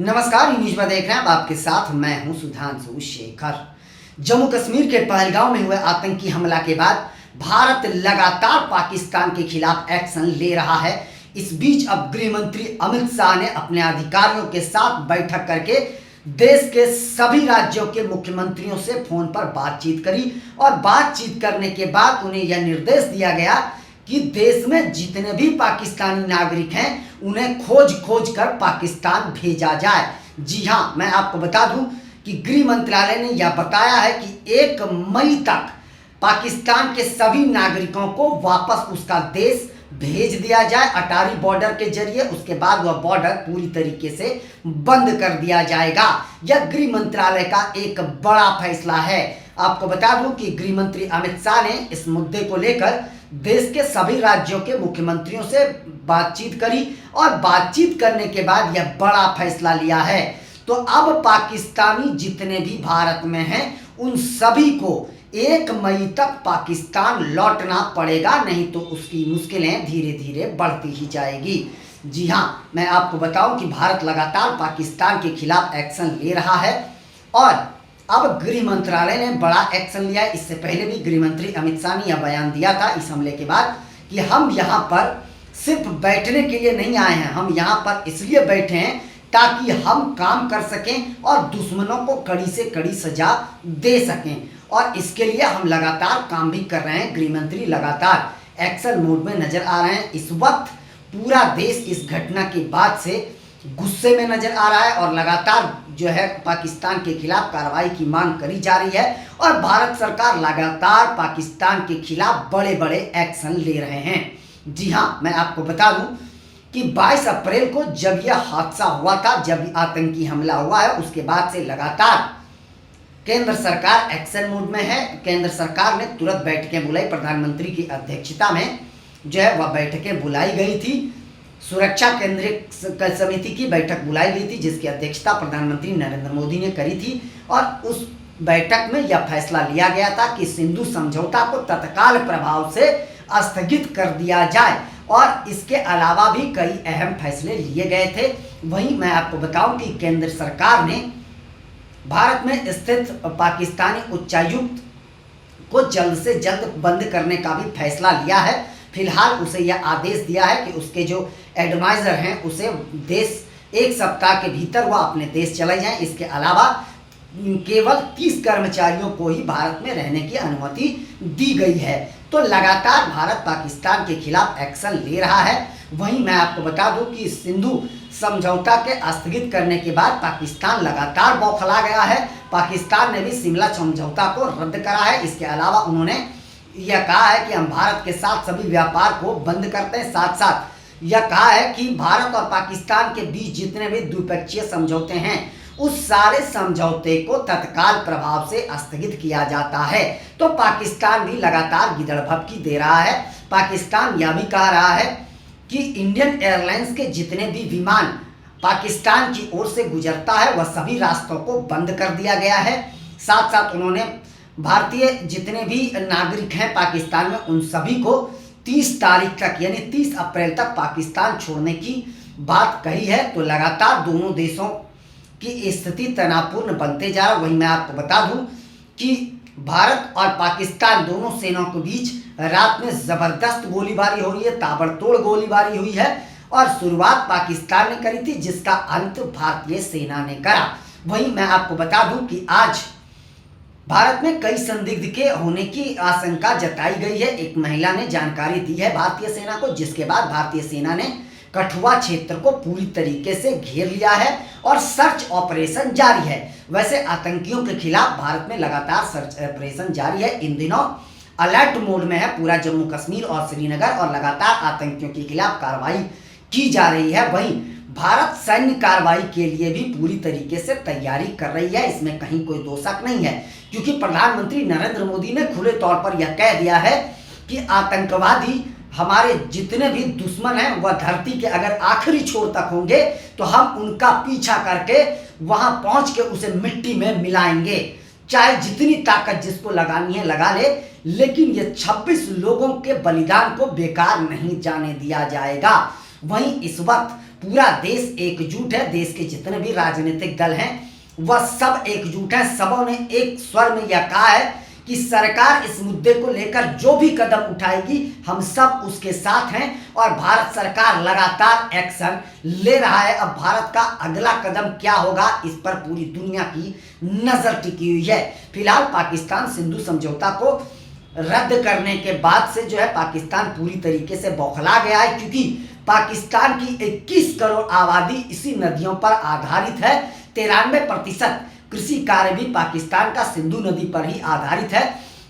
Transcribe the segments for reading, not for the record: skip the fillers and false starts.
नमस्कार, न्यूज में देख रहे हैं। अब आपके साथ मैं हूं सुधांशु शेखर। जम्मू कश्मीर के पहलगांव में हुए आतंकी हमला के बाद भारत लगातार पाकिस्तान के खिलाफ एक्शन ले रहा है। इस बीच अब गृह मंत्री अमित शाह ने अपने अधिकारियों के साथ बैठक करके देश के सभी राज्यों के मुख्यमंत्रियों से फोन पर बातचीत करी और बातचीत करने के बाद उन्हें यह निर्देश दिया गया कि देश में जितने भी पाकिस्तानी नागरिक हैं उन्हें खोज खोज कर पाकिस्तान भेजा जाए। जी हां, मैं आपको बता दूं कि गृह मंत्रालय ने यह बताया है कि 1 मई तक पाकिस्तान के सभी नागरिकों को वापस उसका देश भेज दिया जाए अटारी बॉर्डर के जरिए। उसके बाद वह बॉर्डर पूरी तरीके से बंद कर दिया जाएगा। यह गृह मंत्रालय का एक बड़ा फैसला है। आपको बता दूं कि गृह मंत्री अमित शाह ने इस मुद्दे को लेकर देश के सभी राज्यों के मुख्यमंत्रियों से बातचीत करी और बातचीत करने के बाद यह बड़ा फैसला लिया है। तो अब पाकिस्तानी जितने भी भारत में हैं उन सभी को 1 मई तक पाकिस्तान लौटना पड़ेगा, नहीं तो उसकी मुश्किलें धीरे धीरे बढ़ती ही जाएगी। जी हां, मैं आपको बताऊं कि भारत लगातार पाकिस्तान के खिलाफ एक्शन ले रहा है और अब गृह मंत्रालय ने बड़ा एक्शन लिया है। इससे पहले भी गृह मंत्री अमित शाह ने यह बयान दिया था इस हमले के बाद कि हम यहाँ पर सिर्फ बैठने के लिए नहीं आए हैं, हम यहाँ पर इसलिए बैठे हैं ताकि हम काम कर सकें और दुश्मनों को कड़ी से कड़ी सजा दे सकें। और इसके लिए हम लगातार काम भी कर रहे हैं। गृह मंत्री लगातार एक्शन मोड में नजर आ रहे हैं। इस वक्त पूरा देश इस घटना के बाद से गुस्से में नजर आ रहा है और लगातार जो है पाकिस्तान के खिलाफ कार्रवाई की मांग करी जा रही है और भारत सरकार लगातार पाकिस्तान के खिलाफ बड़े बड़े एक्शन ले रहे हैं। जी हां, मैं आपको बता दूं कि 22 अप्रैल को जब यह हादसा हुआ था, जब आतंकी हमला हुआ है, उसके बाद से लगातार केंद्र सरकार एक्शन मोड में है। केंद्र सरकार ने तुरंत बैठकें बुलाई, प्रधानमंत्री की अध्यक्षता में जो है वह बैठकें बुलाई गई थी। सुरक्षा केंद्रीय समिति की बैठक बुलाई गई थी जिसकी अध्यक्षता प्रधानमंत्री नरेंद्र मोदी ने करी थी और उस बैठक में यह फैसला लिया गया था कि सिंधु समझौता को तत्काल प्रभाव से स्थगित कर दिया जाए और इसके अलावा भी कई अहम फैसले लिए गए थे। वहीं मैं आपको बताऊं कि केंद्र सरकार ने भारत में स्थित पाकिस्तानी उच्चायुक्त को जल्द से जल्द बंद करने का भी फैसला लिया है। फिलहाल उसे यह आदेश दिया है कि उसके जो एडवाइजर हैं उसे देश 1 सप्ताह के भीतर वह अपने देश चले जाएं। इसके अलावा केवल 30 कर्मचारियों को ही भारत में रहने की अनुमति दी गई है। तो लगातार भारत पाकिस्तान के खिलाफ एक्शन ले रहा है। वहीं मैं आपको बता दूं कि सिंधु समझौता के स्थगित करने के बाद पाकिस्तान लगातार बौखला गया है। पाकिस्तान ने भी शिमला समझौता को रद्द करा है। इसके अलावा उन्होंने यह कहा है कि हम भारत के साथ सभी व्यापार को बंद करते हैं। साथ साथ यह कहा है कि भारत और पाकिस्तान के बीच जितने भी द्विपक्षीय समझौते हैं उस सारे समझौते को तत्काल प्रभाव से स्थगित किया जाता है। तो पाकिस्तान भी लगातार गिदड़भपकी दे रहा है। पाकिस्तान यह भी कह रहा है कि इंडियन एयरलाइंस के जितने भी विमान पाकिस्तान की ओर से गुजरता है वह सभी रास्तों को बंद कर दिया गया है। साथ साथ उन्होंने भारतीय जितने भी नागरिक हैं पाकिस्तान में उन सभी को 30 तारीख तक यानी 30 अप्रैल तक पाकिस्तान छोड़ने की बात कही है। तो लगातार दोनों देशों की स्थिति तनावपूर्ण बनते जा रहा है। वहीं मैं आपको बता दूं कि भारत और पाकिस्तान दोनों सेनाओं के बीच रात में जबरदस्त गोलीबारी हो रही है, ताबड़तोड़ गोलीबारी हुई है और शुरुआत पाकिस्तान ने करी थी जिसका अंत भारतीय सेना ने करा। वहीं मैं आपको बता दूं कि आज भारत में कई संदिग्ध के होने की आशंका जताई गई है। एक महिला ने जानकारी दी है भारतीय सेना को, जिसके बाद भारतीय सेना ने कठुआ क्षेत्र को पूरी तरीके से घेर लिया है और सर्च ऑपरेशन जारी है। वैसे आतंकियों के खिलाफ भारत में लगातार सर्च ऑपरेशन जारी है। इन दिनों अलर्ट मोड में है पूरा जम्मू कश्मीर और श्रीनगर और लगातार आतंकियों के खिलाफ कार्रवाई की जा रही है। वहीं भारत सैन्य कार्रवाई के लिए भी पूरी तरीके से तैयारी कर रही है, इसमें कहीं कोई दो शक नहीं है, क्योंकि प्रधानमंत्री नरेंद्र मोदी ने खुले तौर पर यह कह दिया है कि आतंकवादी हमारे जितने भी दुश्मन हैं वह धरती के अगर आखिरी छोर तक होंगे तो हम उनका पीछा करके वहां पहुंच के उसे मिट्टी में मिलाएंगे। चाहे जितनी ताकत जिसको लगानी है लगा ले, लेकिन ये 26 लोगों के बलिदान को बेकार नहीं जाने दिया जाएगा। वहीं इस वक्त पूरा देश एकजुट है। देश के जितने भी राजनीतिक दल हैं वह सब एकजुट हैं। सबों ने एक स्वर में यह कहा है कि सरकार इस मुद्दे को लेकर जो भी कदम उठाएगी हम सब उसके साथ हैं और भारत सरकार लगातार एक्शन ले रहा है। अब भारत का अगला कदम क्या होगा इस पर पूरी दुनिया की नजर टिकी हुई है। फिलहाल पाकिस्तान सिंधु समझौता को रद्द करने के बाद से जो है पाकिस्तान पूरी तरीके से बौखला गया है, क्योंकि पाकिस्तान की 21 करोड़ आबादी इसी नदियों पर आधारित है। 93% कृषि कार्य भी पाकिस्तान का सिंधु नदी पर ही आधारित है।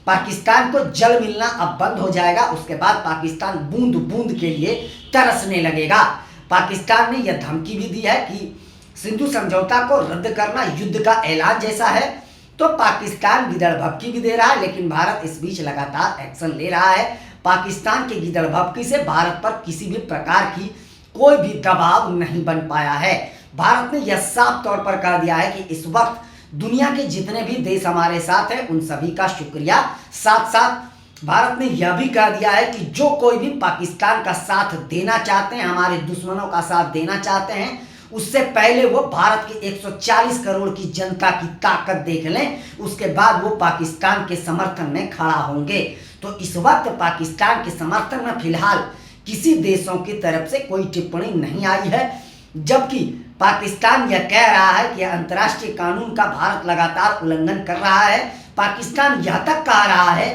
पाकिस्तान को जल मिलना अब बंद हो जाएगा, उसके बाद पाकिस्तान बूंद बूंद के लिए तरसने लगेगा। पाकिस्तान ने यह धमकी भी दी है कि सिंधु समझौता को रद्द करना युद्ध का ऐलान जैसा है। तो पाकिस्तान गिदड़ भभकी भी दे रहा है, लेकिन भारत इस बीच लगातार एक्शन ले रहा है। पाकिस्तान के गिदड़ भभकी से भारत पर किसी भी प्रकार की कोई भी दबाव नहीं बन पाया है। भारत ने यह साफ तौर पर कह दिया है कि इस वक्त दुनिया के जितने भी देश हमारे साथ हैं उन सभी का शुक्रिया। साथ साथ भारत ने यह भी कह दिया है कि जो कोई भी पाकिस्तान का साथ देना चाहते हैं, हमारे दुश्मनों का साथ देना चाहते हैं, उससे पहले वो भारत की 140 करोड़ की जनता की ताकत देख लें, उसके बाद वो पाकिस्तान के समर्थन में खड़ा होंगे। तो इस वक्त पाकिस्तान के समर्थन में फिलहाल किसी देशों की तरफ से कोई टिप्पणी नहीं आई है, जबकि पाकिस्तान यह कह रहा है कि अंतर्राष्ट्रीय कानून का भारत लगातार उल्लंघन कर रहा है। पाकिस्तान यह तक कह रहा है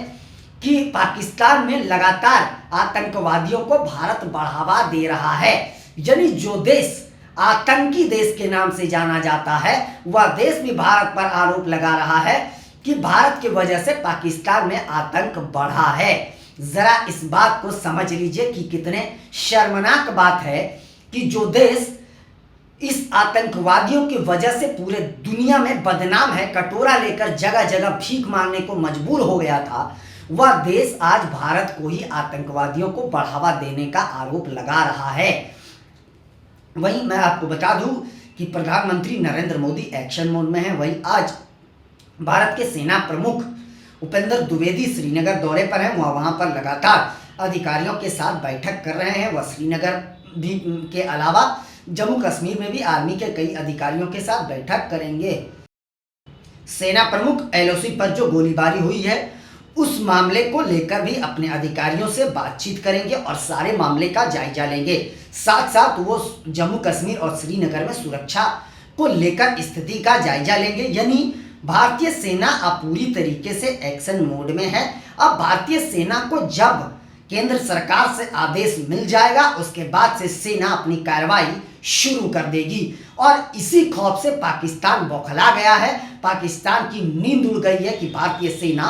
कि पाकिस्तान में लगातार आतंकवादियों को भारत बढ़ावा दे रहा है। यानी जो देश आतंकी देश के नाम से जाना जाता है वह देश भी भारत पर आरोप लगा रहा है कि भारत की वजह से पाकिस्तान में आतंक बढ़ा है। जरा इस बात को समझ लीजिए कि कितने शर्मनाक बात है कि जो देश इस आतंकवादियों की वजह से पूरे दुनिया में बदनाम है, कटोरा लेकर जगह जगह भीख मांगने को मजबूर हो गया था, वह देश आज भारत को ही आतंकवादियों को बढ़ावा देने का आरोप लगा रहा है। वहीं मैं आपको बता दूं कि प्रधानमंत्री नरेंद्र मोदी एक्शन मोड में हैं। वहीं आज भारत के सेना प्रमुख उपेंद्र द्विवेदी श्रीनगर दौरे पर हैं। वह वहां पर लगातार अधिकारियों के साथ बैठक कर रहे हैं। वह श्रीनगर भी के अलावा जम्मू कश्मीर में भी आर्मी के कई अधिकारियों के साथ बैठक करेंगे। सेना प्रमुख एलओसी पर जो गोलीबारी हुई है उस मामले को लेकर भी अपने अधिकारियों से बातचीत करेंगे और सारे मामले का जायजा लेंगे। साथ साथ वो जम्मू कश्मीर और श्रीनगर में सुरक्षा को लेकर स्थिति का जायजा लेंगे। यानी भारतीय सेना अब पूरी तरीके से एक्शन मोड में है। अब भारतीय सेना को जब केंद्र सरकार से आदेश मिल जाएगा उसके बाद से सेना अपनी कार्रवाई शुरू कर देगी। और इसी खौफ से पाकिस्तान बौखला गया है। पाकिस्तान की नींद उड़ गई है कि भारतीय सेना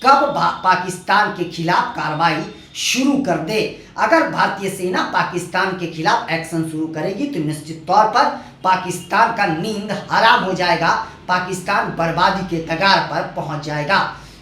कब पाकिस्तान के खिलाफ कार्रवाई शुरू कर दे। अगर भारतीय सेना पाकिस्तान के खिलाफ एक्शन शुरू करेगी तो निश्चित तौर पर पाकिस्तान का नींद हराम हो जाएगा, पाकिस्तान बर्बादी के कगार पर पहुंच जाएगा।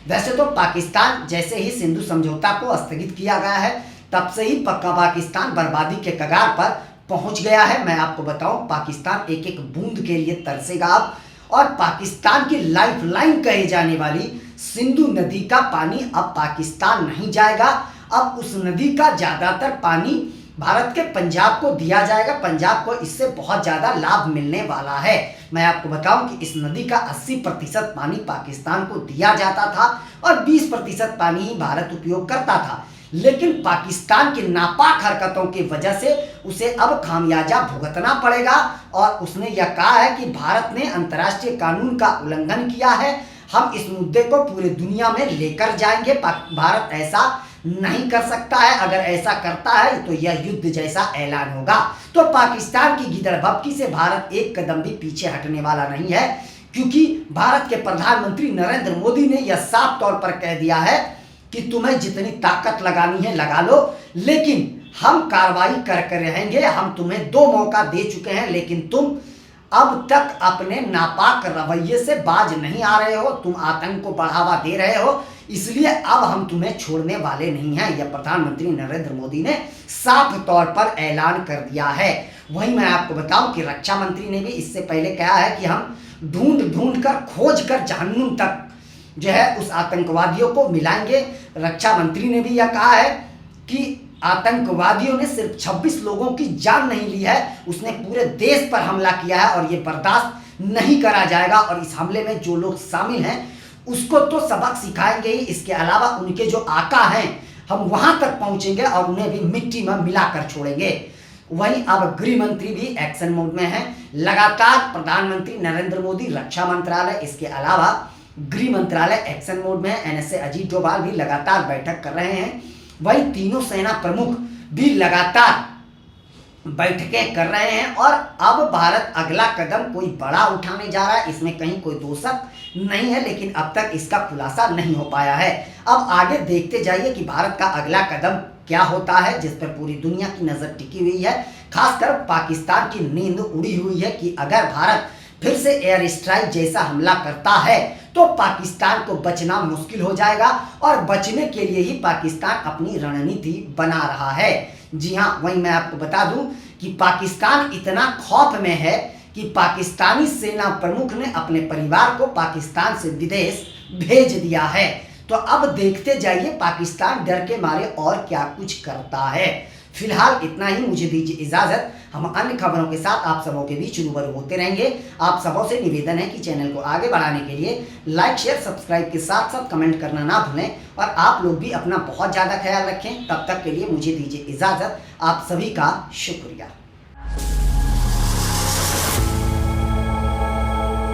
वैसे तो पाकिस्तान जैसे ही सिंधु समझौता को स्थगित किया गया है तब से ही पक्का पाकिस्तान बर्बादी के कगार पर पहुंच गया है। मैं आपको बताऊं पाकिस्तान एक एक बूंद के लिए तरसेगा अब, और पाकिस्तान की लाइफलाइन कही जाने वाली सिंधु नदी का पानी अब पाकिस्तान नहीं जाएगा। अब उस नदी का ज़्यादातर पानी भारत के पंजाब को दिया जाएगा। पंजाब को इससे बहुत ज़्यादा लाभ मिलने वाला है। मैं आपको बताऊं कि इस नदी का 80% पानी पाकिस्तान को दिया जाता था और 20% पानी ही भारत उपयोग करता था, लेकिन पाकिस्तान की नापाक हरकतों की वजह से उसे अब खामियाजा भुगतना पड़ेगा। और उसने यह कहा है कि भारत ने अंतर्राष्ट्रीय कानून का उल्लंघन किया है, हम इस मुद्दे को पूरी दुनिया में लेकर जाएंगे। भारत ऐसा नहीं कर सकता है, अगर ऐसा करता है तो यह युद्ध जैसा ऐलान होगा। तो पाकिस्तान की गिदड़ भभकी से भारत एक कदम भी पीछे हटने वाला नहीं है, क्योंकि भारत के प्रधानमंत्री नरेंद्र मोदी ने यह साफ तौर पर कह दिया है कि तुम्हें जितनी ताकत लगानी है लगा लो, लेकिन हम कार्रवाई कर रहेंगे। हम तुम्हें 2 मौका दे चुके हैं, लेकिन तुम अब तक अपने नापाक रवैये से बाज नहीं आ रहे हो, तुम आतंक को बढ़ावा दे रहे हो, इसलिए अब हम तुम्हें छोड़ने वाले नहीं हैं। यह प्रधानमंत्री नरेंद्र मोदी ने साफ तौर पर ऐलान कर दिया है। वहीं मैं आपको बताऊं कि रक्षा मंत्री ने भी इससे पहले कहा है कि हम ढूंढ कर खोज कर जहन्नुम तक जो है उस आतंकवादियों को मिलाएंगे। रक्षा मंत्री ने भी यह कहा है कि आतंकवादियों ने सिर्फ 26 लोगों की जान नहीं ली है, उसने पूरे देश पर हमला किया है और ये बर्दाश्त नहीं करा जाएगा। और इस हमले में जो लोग शामिल हैं उसको तो सबक सिखाएंगे ही, इसके अलावा उनके जो आका हैं हम वहां तक पहुंचेंगे और उन्हें भी मिट्टी में मिलाकर छोड़ेंगे। वहीं अब गृह मंत्री भी एक्शन मोड में है। लगातार प्रधानमंत्री नरेंद्र मोदी, रक्षा मंत्रालय, इसके अलावा गृह मंत्रालय एक्शन मोड में है। एनएसए अजीत डोभाल भी लगातार बैठक कर रहे हैं। वहीं तीनों सेना प्रमुख भी लगातार बैठकें कर रहे हैं और अब भारत अगला कदम कोई बड़ा उठाने जा रहा है, इसमें कहीं कोई दो शक नहीं है, लेकिन अब तक इसका खुलासा नहीं हो पाया है। अब आगे देखते जाइए कि भारत का अगला कदम क्या होता है, जिस पर पूरी दुनिया की नजर टिकी हुई है। खासकर पाकिस्तान की नींद उड़ी हुई है कि अगर भारत फिर से एयर स्ट्राइक जैसा हमला करता है तो पाकिस्तान को बचना मुश्किल हो जाएगा और बचने के लिए ही पाकिस्तान अपनी रणनीति बना रहा है। जी हाँ, वहीं मैं आपको बता दूं कि पाकिस्तान इतना खौफ में है कि पाकिस्तानी सेना प्रमुख ने अपने परिवार को पाकिस्तान से विदेश भेज दिया है। तो अब देखते जाइए पाकिस्तान डर के मारे और क्या कुछ करता है। फिलहाल इतना ही, मुझे दीजिए इजाजत। हम अन्य खबरों के साथ आप सबों के बीच रूबरू होते रहेंगे। आप सबों से निवेदन है कि चैनल को आगे बढ़ाने के लिए लाइक, शेयर, सब्सक्राइब के साथ साथ कमेंट करना ना भूलें और आप लोग भी अपना बहुत ज़्यादा ख्याल रखें। तब तक के लिए मुझे दीजिए इजाजत। आप सभी का शुक्रिया।